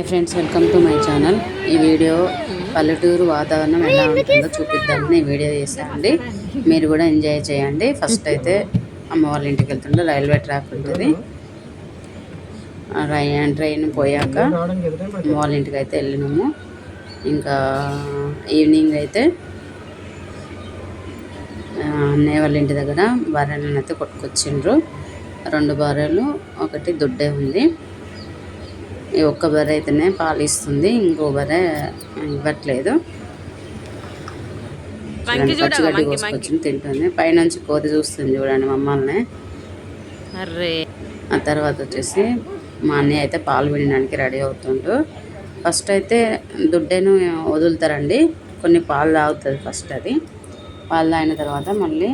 Hi friends, welcome to my channel. ఈ video పల్లెటూరు వాతావరణం ఎలా ఉంటుందో చూపిద్దామని ఈ వీడియో చేశానండి. మీరు కూడా ఎంజాయ్ చేయండి. ఫస్ట్ అయితే అమ్మ వాళ్ళ ఇంటికి వెళ్తుంటే రైల్వే ట్రాక్ ఉంటుంది. ట్రైన్ పోయాక అమ్మ వాళ్ళ ఇంటికి అయితే వెళ్ళినాము. ఇంకా ఈవినింగ్ అయితే అన్నయ్య వాళ్ళ ఇంటి దగ్గర బర్రెలను అయితే కొట్టుకొచ్చిండ్రు. 2 బర్రెలు, ఒకటి దొడ్డే ఉంది. ఈ ఒక్క బర్రె అయితేనే పాలు ఇస్తుంది, ఇంకో బర్రె ఇవ్వట్లేదు. పచ్చిగడ్డి కోసుకొచ్చి తింటుంది. పైనుంచి కోతి చూస్తుంది చూడండి మమ్మల్ని. ఆ తర్వాత వచ్చేసి మా అన్నయ్య అయితే పాలు పిండడానికి రెడీ అవుతుండ్రు. ఫస్ట్ అయితే దుడ్డేను వదులుతారండి, కొన్ని పాలు తాగుతుంది ఫస్ట్. అది పాలు తాగిన తర్వాత మళ్ళీ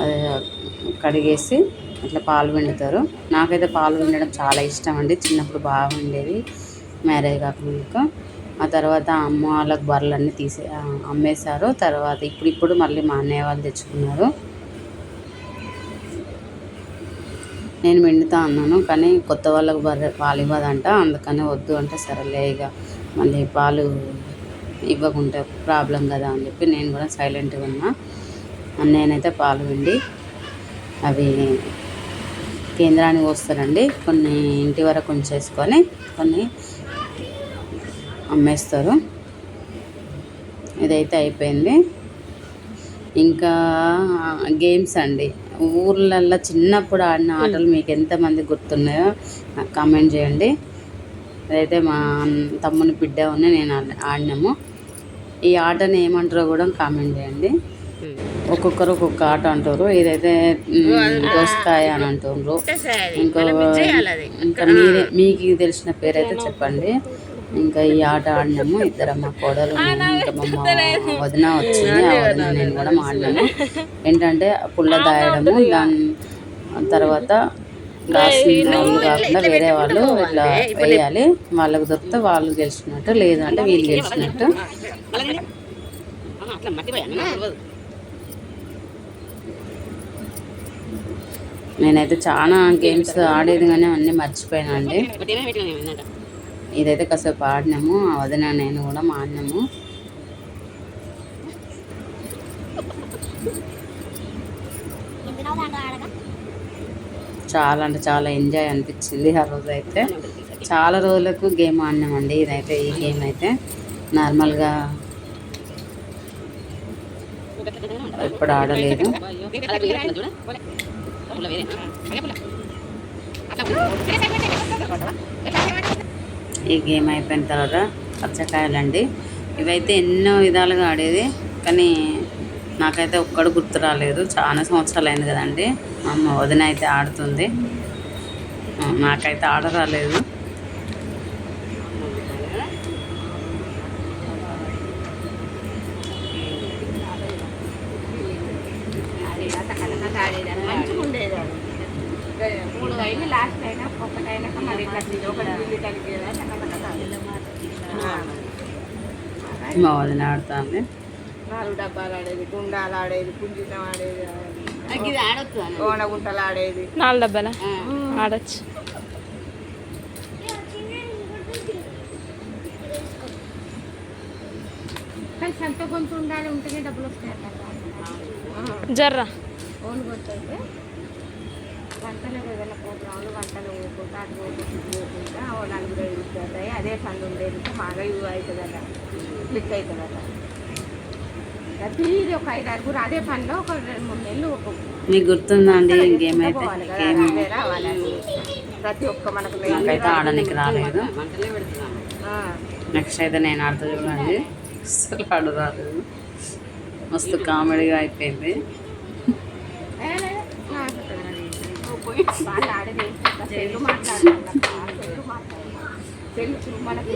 అది కడిగేసి అట్లా పాలు పిండుతారు. నాకైతే పాలు పిండడం చాలా ఇష్టం అండి. చిన్నప్పుడు బాగా ఉండేది, మ్యారేజ్ కాకముందుకు. ఆ తర్వాత అమ్మ వాళ్ళకి బర్రెలన్నీ అమ్మేశారు. తర్వాత ఇప్పుడు మళ్ళీ మా అన్నయ్య వాళ్ళు తెచ్చుకున్నారు. నేను పిండుతా అన్నాను, కానీ కొత్త వాళ్ళకి బర్రె పాలు ఇవ్వదంట. అందుకని వద్దు అంటే సరేలే, ఇక మళ్ళీ పాలు ఇవ్వకుంటే ప్రాబ్లం కదా అని చెప్పి నేను కూడా సైలెంట్గా ఉన్నా. అన్నయ్యనైతే పాలు పిండి అవి కేంద్రానికి వస్తారండి. కొన్ని ఇంటి వరకు ఉంచేసుకొని కొన్ని అమ్మేస్తారు. ఇదైతే అయిపోయింది. ఇంకా గేమ్స్ అండి. ఊర్లల్లో చిన్నప్పుడు ఆడిన ఆటలు మీకు ఎంతమంది గుర్తున్నాయో నాకు కామెంట్ చేయండి. అదైతే మా తమ్ముని బిడ్డ ఉన్న నేను ఆడినాము. ఈ ఆటని ఏమంటారో కూడా కామెంట్ చేయండి. ఒక్కొక్కరు ఒక్కొక్క ఆట అంటారు. ఇదైతే దోసకాయ అని అంటారు. ఇంకా మీకు తెలిసిన పేరైతే చెప్పండి. ఇంకా ఈ ఆట ఆడినాము. మా కోడలు, ఇంకా మా వదిన వచ్చింది. ఆ వదిన నేను కూడా ఆడినాము. ఏంటంటే పుల్ల దాయడము, దాని తర్వాత రాసిన వాళ్ళు కాకుండా వేరే వాళ్ళు ఇట్లా వేయాలి. వాళ్ళకు దొరికితే వాళ్ళు గెలిచినట్టు, లేదంటే వీళ్ళు గెలిచినట్టు. నేనైతే చాలా గేమ్స్ ఆడేది కానీ అన్నీ మర్చిపోయాను అండి. ఇదైతే కాసేపు ఆడినాము. ఆ వదిన నేను కూడా ఆడినాము. చాలా అంటే చాలా ఎంజాయ్ అనిపించింది ఆ రోజు అయితే. చాలా రోజులకు గేమ్ ఆడినామండి. ఇదైతే ఈ గేమ్ అయితే నార్మల్గా ఎప్పుడు ఆడలేదు. ఈ గేమ్ అయిపోయిన తర్వాత పచ్చకాయలండి. ఇవైతే ఎన్నో విధాలుగా ఆడేది, కానీ నాకైతే ఒక్కడు గుర్తు రాలేదు. చాలా సంవత్సరాలు అయింది కదండి. అమ్మ వదిన అయితే ఆడుతుంది, నాకైతే ఆడ రాలేదు. మా వదిన ఆడుతుంది. 4 డబ్బాలు ఆడేది, గుండాలు ఆడేది, పుంజితం ఆడేది, గుంటలు ఆడేది. 4 డబ్బాల ఆడచ్చు. కానీ సంత కొంత ఉండాలి, ఉంటేనే డబ్బులు వస్తాయి. జర్రా ఓన్ కొట్టయితే వంటలు ఏదైనా ప్రోగ్రాంలు వంటలు పోకుండా అటు పోకుండా 4-5 వస్తాయి. అదే ఫండ్ ఉండేది బాగా యూజ్ అవుతుందట, క్లిక్ అవుతుందట. ప్రతిదీ ఒక 5-6 అదే పనిలో ఒక 2-3 నెలలు మీకు గుర్తుందా అండి గేమ్ అయితే? రావాలి ప్రతి ఒక్క మనకు నాకైతే ఆడడానికి రాలేదు. నెక్స్ట్ అయితే నేను ఆడుతూ చూడండి, అసలు ఆడ రాలేదు. మస్తు కామెడీగా అయిపోయింది. వాళ్ళు ఆడేది తెలుగు మాట్లాడాలి. తెలుగు మనకి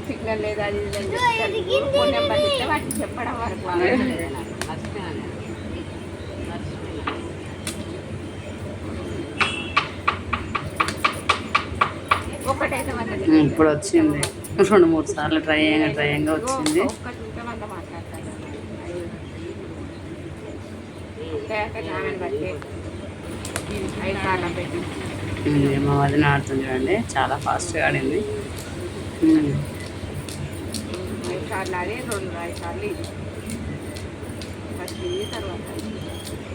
సిగ్నల్ లేదు, అది ఫోన్ నెంబర్ ఇస్తే వాటికి చెప్పడం వరకు. ఒకటైతే ఇప్పుడు వచ్చింది, 2-3 సార్లు ట్రయంగా వచ్చింది. ఒక్కటి ఉంటే వంద మాట్లాడతాను. బట్టి 5 సార్లు పెట్టి మా వదిన ఆడుతుంది చూడండి, చాలా ఫాస్ట్గా ఆడింది. 5 సార్లు ఆడి 5 సార్లు ఇది ఫస్ట్ ఇది తర్వాత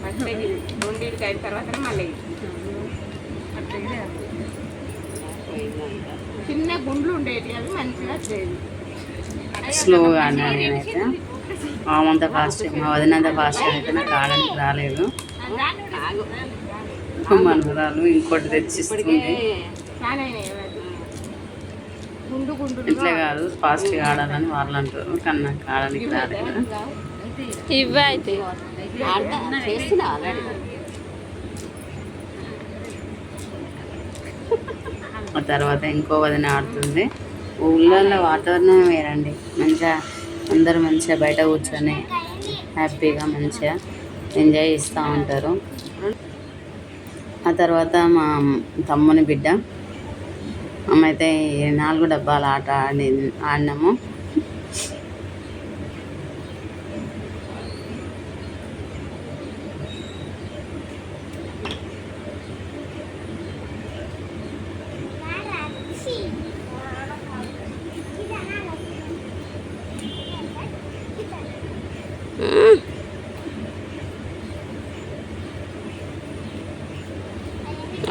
ఫస్ట్ ఇది రెండింటికి అయిన తర్వాత మళ్ళీ చిన్న గుండ్లు ఉండేవి అవి మంచిగా వచ్చేది. స్లోగా ఆడినా నేనైతే. మామంతా ఫాస్ట్, మా వదినంత ఫాస్ట్ అయితే నాకు ఆడడానికి రాలేదు. మనవరాలు ఇంకోటి తెచ్చిస్తుంది. ఇట్లే కాదు, ఫాస్ట్గా ఆడాలని వాళ్ళు అంటారు, కానీ నాకు ఆడడానికి రాలేదు. ఇవే అయితే ఆ తర్వాత ఇంకో వదిన ఆడుతుంది. ఊళ్ళల్లో వాతావరణం వేరండి, మంచిగా అందరూ మంచిగా బయట కూర్చొని హ్యాపీగా మంచిగా ఎంజాయ్ చేస్తూ ఉంటారు. ఆ తర్వాత మా తమ్ముని బిడ్డ అమ్మ అయితే 4 డబ్బాల ఆట ఆడినాము.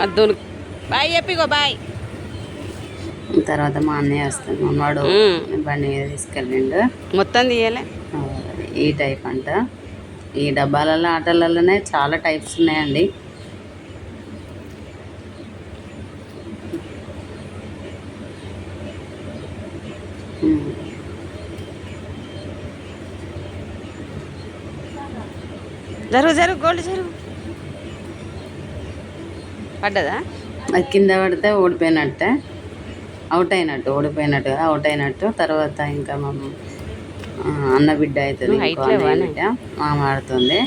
అద్దులు బాయ్ చెప్పిగో బాయ్. తర్వాత మా అన్నయ్య వస్తాడు, మనవాడు బండి మీద తీసుకెళ్ళిండు. మొత్తం తీయాలి. ఈ టైప్ అంట. ఈ డబ్బాలలో ఆటలలోనే చాలా టైప్స్ ఉన్నాయండి. జరుగు గోల్డ్ జరుగు. పడ్డదా? అది కింద పడితే ఓడిపోయినట్టే, అవుట్ అయినట్టు, ఓడిపోయినట్టు అవుట్ అయినట్టు. తర్వాత ఇంకా మా అన్న బిడ్డ అవుతుంది, ఇంకో అన్నయ్య బిడ్డ మామ ఆడుతుంది.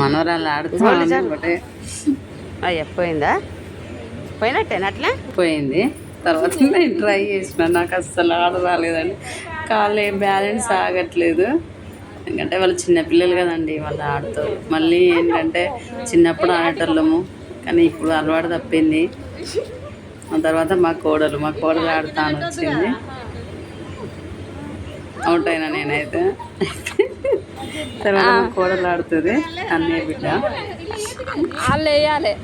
మనవరాలు ఆడుతుంది ఒకటే. అయ్యా పోయిందా? పోయినట్టేనా అట్లా? పోయింది. తర్వాత నేను ట్రై చేసిన, నాకు అస్సలు ఆడ రాలేదండి. కాళ్ళు బ్యాలెన్స్ ఆగట్లేదు. ఎందుకంటే వాళ్ళు చిన్నపిల్లలు కదండి, వాళ్ళు ఆడుతారు. మళ్ళీ ఏంటంటే చిన్నప్పుడు ఆడేటోళ్ళము, కానీ ఇప్పుడు అలవాటు తప్పింది. ఆ తర్వాత మా కోడలు ఆడుతాను వచ్చింది. అవుట్ అయినా నేనైతే. తర్వాత మా కోడలు ఆడుతుంది, అన్నయ్య బిడ్డ. వాళ్ళు వేయాలి.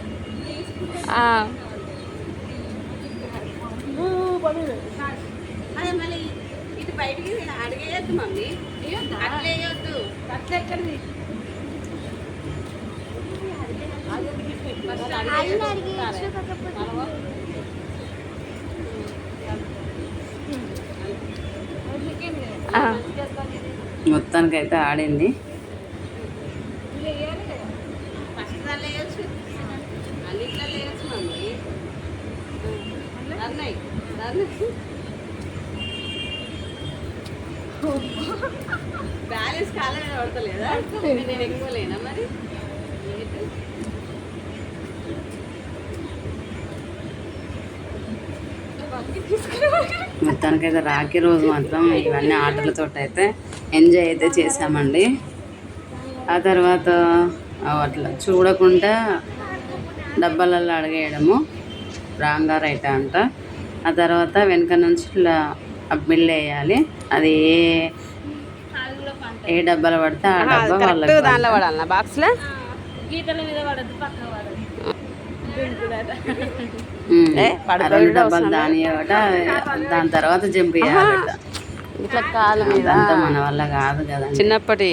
ఇటు బయటికి అడిగేయద్దు మమ్మీ, అట్లేయొద్దు. అట్లా ఎక్కడిది మొత్తానికైతే ఆడింది. ఫస్ట్ దాన్ని వేయచ్చు, అన్నిట్లో వేయచ్చు మమ్మీ. బ్యాలెన్స్ కాలం మీద పడతలేదా? నేను ఎక్కువ లేనా మరి? మొత్తానికైతే రాఖీ రోజు మాత్రం ఇవన్నీ ఆటలతో అయితే ఎంజాయ్ అయితే చేసామండి. ఆ తర్వాత అట్లా చూడకుండా డబ్బాలలో అడిగేయడము రాంగా రైట్ అంట. ఆ తర్వాత వెనక నుంచి ఇట్లా బిల్ వేయాలి. అది ఏ డబ్బాలో పడితే ఆ డబ్బా వాళ్ళకి దానిలో పడాలన్నా బాక్స్లో. రెండు డబ్బాలు దాని దాని తర్వాత జంప్ చేయాలట. ఇట్లా కాలు మీద అంతా మన వల్ల కాదు కదా. చిన్నప్పటి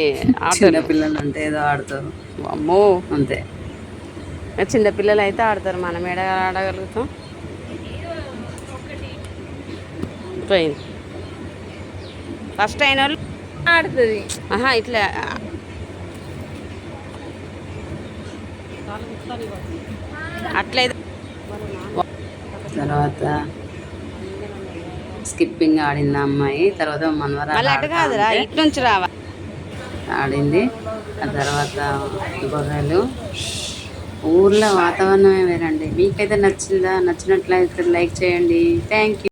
చిన్నపిల్లలు అంటే ఏదో ఆడుతారు, అమ్మో అంతే. చిన్నపిల్లలు అయితే ఆడతారు, మనం ఏడ ఆడగలుగుతాం. పోయింది. ఫస్ట్ అయిన వాళ్ళు ఆడుతుంది. ఇట్లా అట్లయితే. తర్వాత స్కిప్పింగ్ ఆడింది అమ్మాయి. తర్వాత మనవరాలు అటు కాదురా, ఇటు నుంచి రావాలి ఆడింది. ఆ తర్వాత గొర్రెలు. ఊర్లో వాతావరణమే వేరండి. మీకైతే నచ్చినట్లయితే లైక్ చేయండి. Thank you.